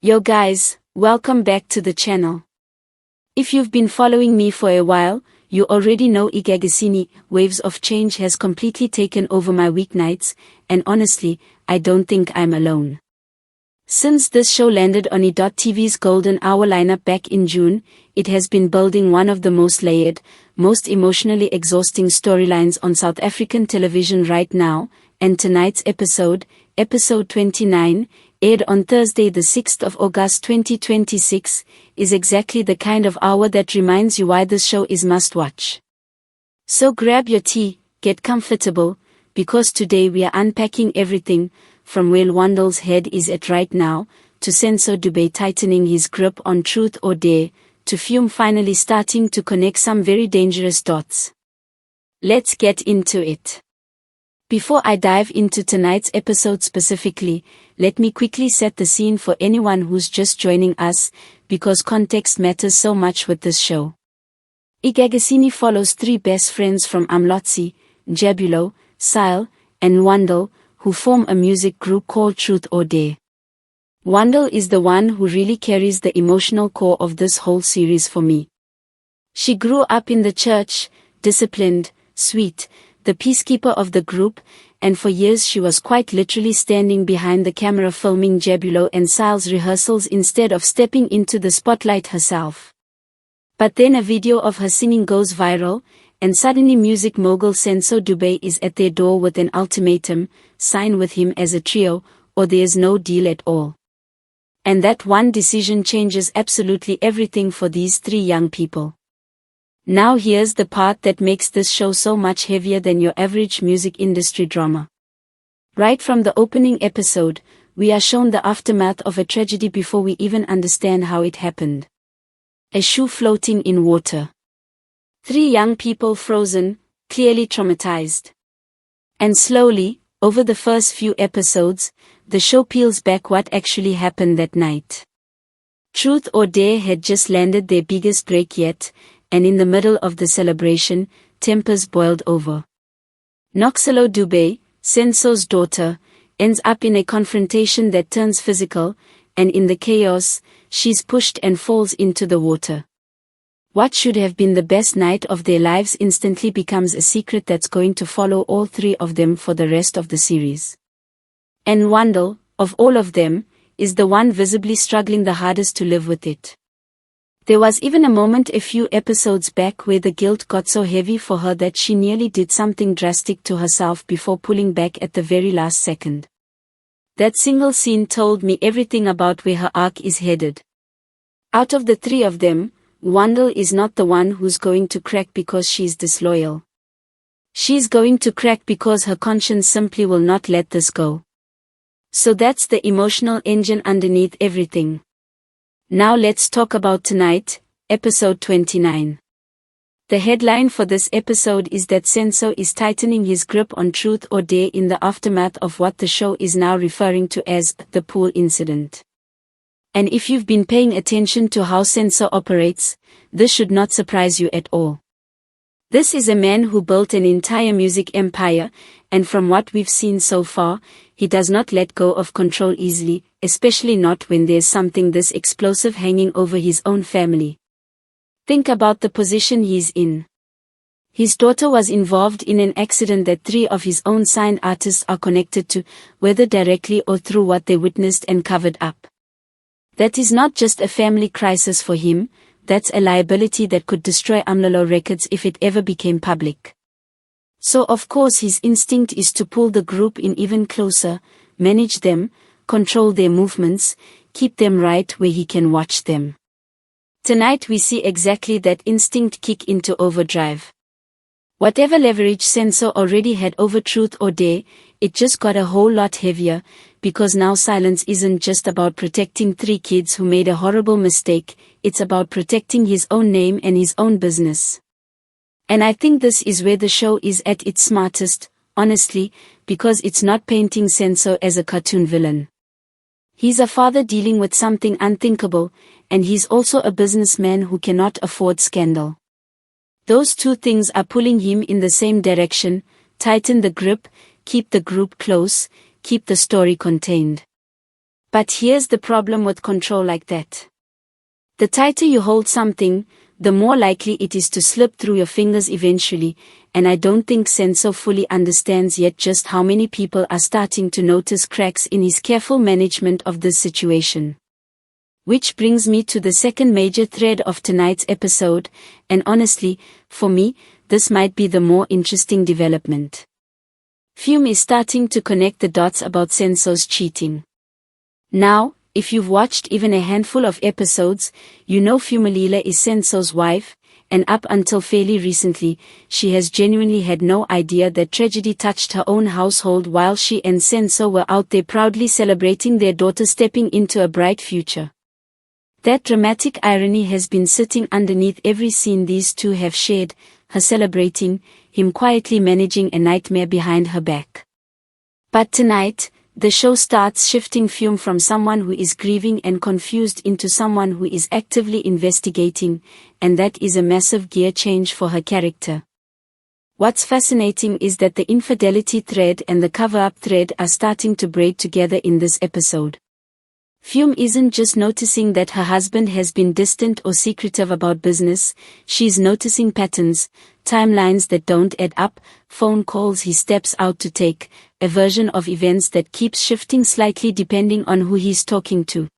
Yo guys, welcome back to the channel. If you've been following me for a while, you already know Egagasini Waves of Change has completely taken over my weeknights, and honestly, I don't think I'm alone. Since this show landed on E.TV's golden hour lineup back in June, it has been building one of the most layered, most emotionally exhausting storylines on South African television right now, and tonight's episode 29, aired on Thursday the 6th of August 2026, is exactly the kind of hour that reminds you why this show is must-watch. So grab your tea, get comfortable, because today we are unpacking everything, from where Wandle's head is at right now, to Seno tightening his grip on Truth or Dare, to Fume finally starting to connect some very dangerous dots. Let's get into it. Before I dive into tonight's episode specifically, let me quickly set the scene for anyone who's just joining us, because context matters so much with this show. Egagasini follows three best friends from Umlotsi, Njabulo, Sile, and Wandle, who form a music group called Truth or Dare. Wandle is the one who really carries the emotional core of this whole series for me. She grew up in the church, disciplined, sweet, the peacekeeper of the group, and for years she was quite literally standing behind the camera filming Njabulo and Sile's rehearsals instead of stepping into the spotlight herself. But then a video of her singing goes viral, and suddenly music mogul Seno is at their door with an ultimatum: sign with him as a trio, or there's no deal at all. And that one decision changes absolutely everything for these three young people. Now here's the part that makes this show so much heavier than your average music industry drama. Right from the opening episode, we are shown the aftermath of a tragedy before we even understand how it happened. A shoe floating in water. Three young people frozen, clearly traumatized. And slowly, over the first few episodes, the show peels back what actually happened that night. Truth or Dare had just landed their biggest break yet, and in the middle of the celebration, tempers boiled over. Noxolo Dube, Seno's daughter, ends up in a confrontation that turns physical, and in the chaos, she's pushed and falls into the water. What should have been the best night of their lives instantly becomes a secret that's going to follow all three of them for the rest of the series. And Wandle, of all of them, is the one visibly struggling the hardest to live with it. There was even a moment a few episodes back where the guilt got so heavy for her that she nearly did something drastic to herself before pulling back at the very last second. That single scene told me everything about where her arc is headed. Out of the three of them, Wandle is not the one who's going to crack because she's disloyal. She's going to crack because her conscience simply will not let this go. So that's the emotional engine underneath everything. Now let's talk about tonight, episode 29. The headline for this episode is that Seno is tightening his grip on Truth or Dare in the aftermath of what the show is now referring to as the pool incident. And if you've been paying attention to how Seno operates, this should not surprise you at all. This is a man who built an entire music empire, and from what we've seen so far, he does not let go of control easily, especially not when there's something this explosive hanging over his own family. Think about the position he's in. His daughter was involved in an accident that three of his own signed artists are connected to, whether directly or through what they witnessed and covered up. That is not just a family crisis for him, that's a liability that could destroy Umlotse Records if it ever became public. So of course his instinct is to pull the group in even closer, manage them, control their movements, keep them right where he can watch them. Tonight we see exactly that instinct kick into overdrive. Whatever leverage Seno already had over Truth or Dare, it just got a whole lot heavier, because now silence isn't just about protecting three kids who made a horrible mistake, it's about protecting his own name and his own business. And I think this is where the show is at its smartest, honestly, because it's not painting Seno as a cartoon villain. He's a father dealing with something unthinkable, and he's also a businessman who cannot afford scandal. Those two things are pulling him in the same direction: tighten the grip, keep the group close, keep the story contained. But here's the problem with control like that. The tighter you hold something, the more likely it is to slip through your fingers eventually, and I don't think Seno fully understands yet just how many people are starting to notice cracks in his careful management of this situation. Which brings me to the second major thread of tonight's episode, and honestly, for me, this might be the more interesting development. Fume is starting to connect the dots about Seno's cheating. Now, if you've watched even a handful of episodes, you know Fume is Seno's wife, and up until fairly recently, she has genuinely had no idea that tragedy touched her own household while she and Seno were out there proudly celebrating their daughter stepping into a bright future. That dramatic irony has been sitting underneath every scene these two have shared, her celebrating, him quietly managing a nightmare behind her back. But tonight, the show starts shifting Fume from someone who is grieving and confused into someone who is actively investigating, and that is a massive gear change for her character. What's fascinating is that the infidelity thread and the cover-up thread are starting to braid together in this episode. Fume isn't just noticing that her husband has been distant or secretive about business, she's noticing patterns, timelines that don't add up, phone calls he steps out to take, a version of events that keeps shifting slightly depending on who he's talking to.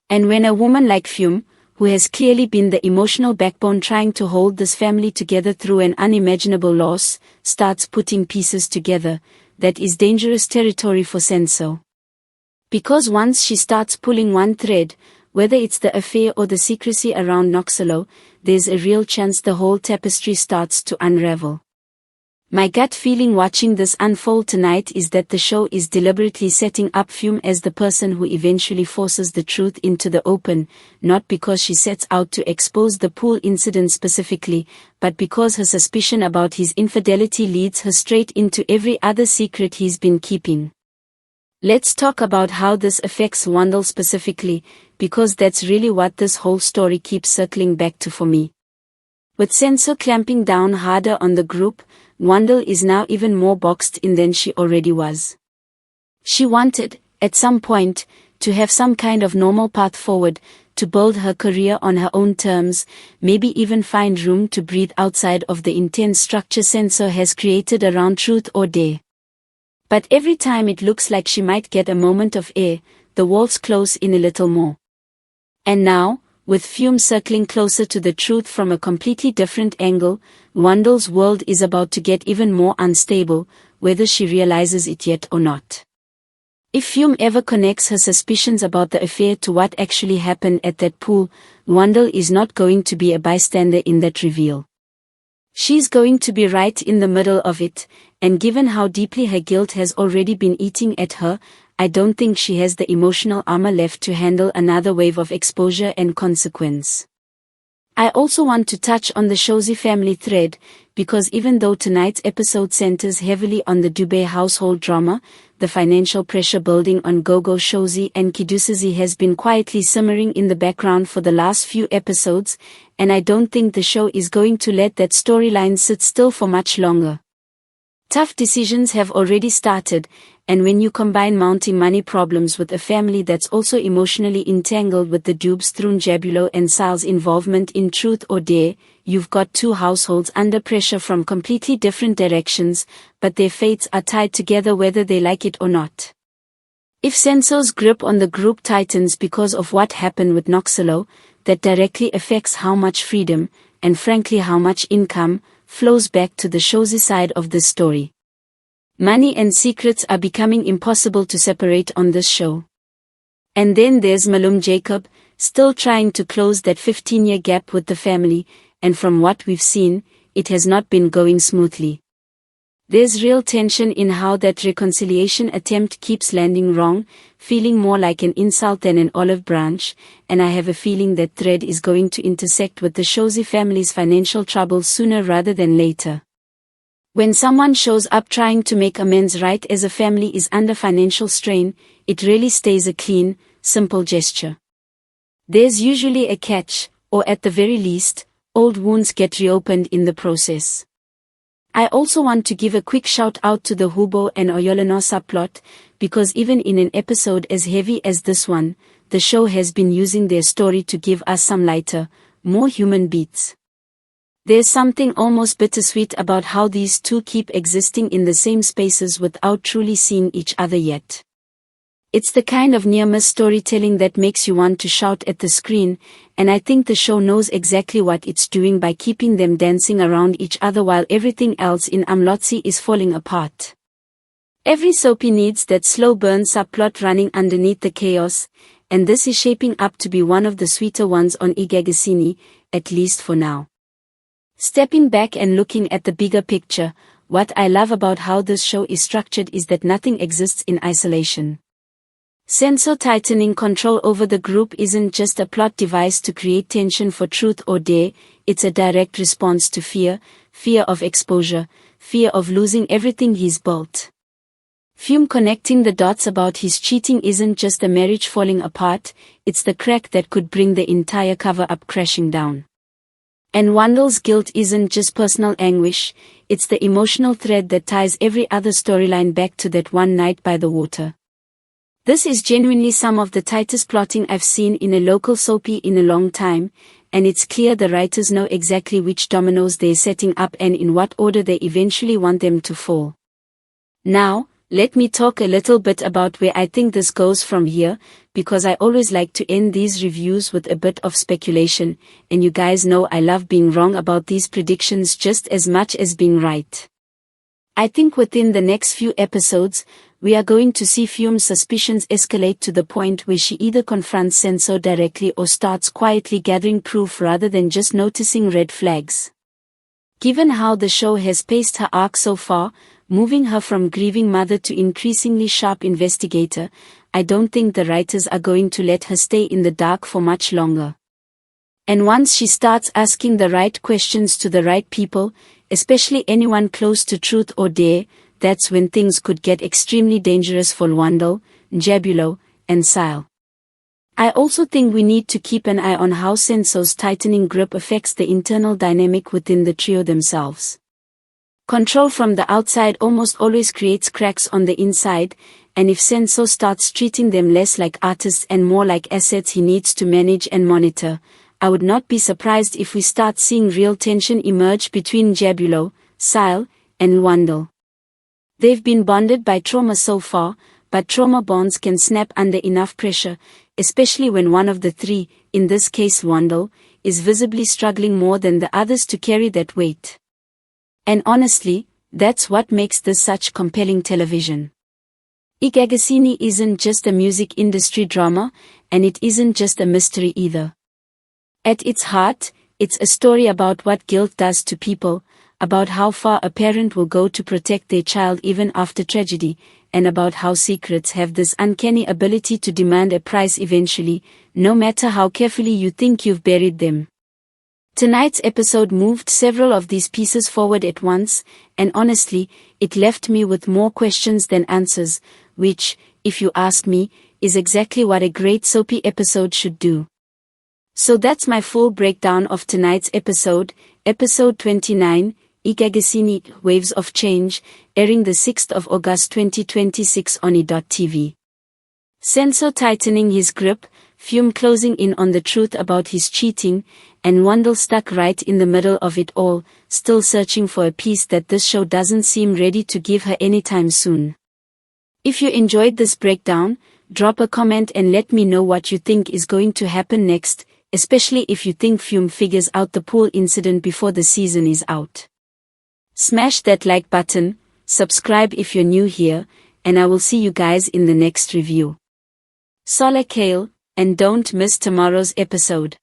And when a woman like Fume, who has clearly been the emotional backbone trying to hold this family together through an unimaginable loss, starts putting pieces together, that is dangerous territory for Seno. Because once she starts pulling one thread, whether it's the affair or the secrecy around Noxolo, there's a real chance the whole tapestry starts to unravel. My gut feeling watching this unfold tonight is that the show is deliberately setting up Fume as the person who eventually forces the truth into the open, not because she sets out to expose the pool incident specifically, but because her suspicion about his infidelity leads her straight into every other secret he's been keeping. Let's talk about how this affects Wandle specifically, because that's really what this whole story keeps circling back to for me. With Seno clamping down harder on the group, Wandle is now even more boxed in than she already was. She wanted, at some point, to have some kind of normal path forward, to build her career on her own terms, maybe even find room to breathe outside of the intense structure Seno has created around truth or dare. But every time it looks like she might get a moment of air, the walls close in a little more. And now, with Fume circling closer to the truth from a completely different angle, Wandle's world is about to get even more unstable, whether she realizes it yet or not. If Fume ever connects her suspicions about the affair to what actually happened at that pool, Wandle is not going to be a bystander in that reveal. She's going to be right in the middle of it, and given how deeply her guilt has already been eating at her, I don't think she has the emotional armor left to handle another wave of exposure and consequence. I also want to touch on the Shozi family thread, because even though tonight's episode centers heavily on the Dube household drama, the financial pressure building on Gogo Shozi and Kidusazi has been quietly simmering in the background for the last few episodes, and I don't think the show is going to let that storyline sit still for much longer. Tough decisions have already started, and when you combine mounting money problems with a family that's also emotionally entangled with the Dubes through Jabulo and Sal's involvement in Truth or Dare, you've got two households under pressure from completely different directions, but their fates are tied together whether they like it or not. If Seno's grip on the group tightens because of what happened with Noxolo, that directly affects how much freedom, and frankly how much income, flows back to the Shozi side of the story. Money and secrets are becoming impossible to separate on this show. And then there's Malum Jacob, still trying to close that 15-year gap with the family, and from what we've seen, it has not been going smoothly. There's real tension in how that reconciliation attempt keeps landing wrong, feeling more like an insult than an olive branch, and I have a feeling that thread is going to intersect with the Shozi family's financial troubles sooner rather than later. When someone shows up trying to make amends right as a family is under financial strain, it rarely stays a clean, simple gesture. There's usually a catch, or at the very least, old wounds get reopened in the process. I also want to give a quick shout out to the Hubo and Oyolino subplot, because even in an episode as heavy as this one, the show has been using their story to give us some lighter, more human beats. There's something almost bittersweet about how these two keep existing in the same spaces without truly seeing each other yet. It's the kind of near-miss storytelling that makes you want to shout at the screen, and I think the show knows exactly what it's doing by keeping them dancing around each other while everything else in Umlotsi is falling apart. Every soapy needs that slow burn subplot running underneath the chaos, and this is shaping up to be one of the sweeter ones on Egagasini, at least for now. Stepping back and looking at the bigger picture, what I love about how this show is structured is that nothing exists in isolation. Seno tightening control over the group isn't just a plot device to create tension for truth or dare, it's a direct response to fear of exposure, fear of losing everything he's built. Fume connecting the dots about his cheating isn't just a marriage falling apart, it's the crack that could bring the entire cover-up crashing down. And Wandle's guilt isn't just personal anguish, it's the emotional thread that ties every other storyline back to that one night by the water. This is genuinely some of the tightest plotting I've seen in a local soapy in a long time, and it's clear the writers know exactly which dominoes they're setting up and in what order they eventually want them to fall. Now, let me talk a little bit about where I think this goes from here, because I always like to end these reviews with a bit of speculation, and you guys know I love being wrong about these predictions just as much as being right. I think within the next few episodes, we are going to see Fume's suspicions escalate to the point where she either confronts Seno directly or starts quietly gathering proof rather than just noticing red flags. Given how the show has paced her arc so far, moving her from grieving mother to increasingly sharp investigator, I don't think the writers are going to let her stay in the dark for much longer. And once she starts asking the right questions to the right people, especially anyone close to truth or dare, that's when things could get extremely dangerous for Wandle, Njabulo, and Sile. I also think we need to keep an eye on how Seno's tightening grip affects the internal dynamic within the trio themselves. Control from the outside almost always creates cracks on the inside, and if Seno starts treating them less like artists and more like assets he needs to manage and monitor, I would not be surprised if we start seeing real tension emerge between Njabulo, Sile, and Lwandle. They've been bonded by trauma so far, but trauma bonds can snap under enough pressure, especially when one of the three, in this case Wandle, is visibly struggling more than the others to carry that weight. And honestly, that's what makes this such compelling television. Egagasini isn't just a music industry drama, and it isn't just a mystery either. At its heart, it's a story about what guilt does to people, about how far a parent will go to protect their child even after tragedy, and about how secrets have this uncanny ability to demand a price eventually, no matter how carefully you think you've buried them. Tonight's episode moved several of these pieces forward at once, and honestly, it left me with more questions than answers, which, if you ask me, is exactly what a great soapy episode should do. So that's my full breakdown of tonight's episode, episode 29, Egagasini, Waves of Change, airing the 6th of August 2026 on e.tv. Seno tightening his grip, Fume closing in on the truth about his cheating, and Wandle stuck right in the middle of it all, still searching for a piece that this show doesn't seem ready to give her anytime soon. If you enjoyed this breakdown, drop a comment and let me know what you think is going to happen next, especially if you think Fume figures out the pool incident before the season is out. Smash that like button, subscribe if you're new here, and I will see you guys in the next review. Sola Kale, and don't miss tomorrow's episode.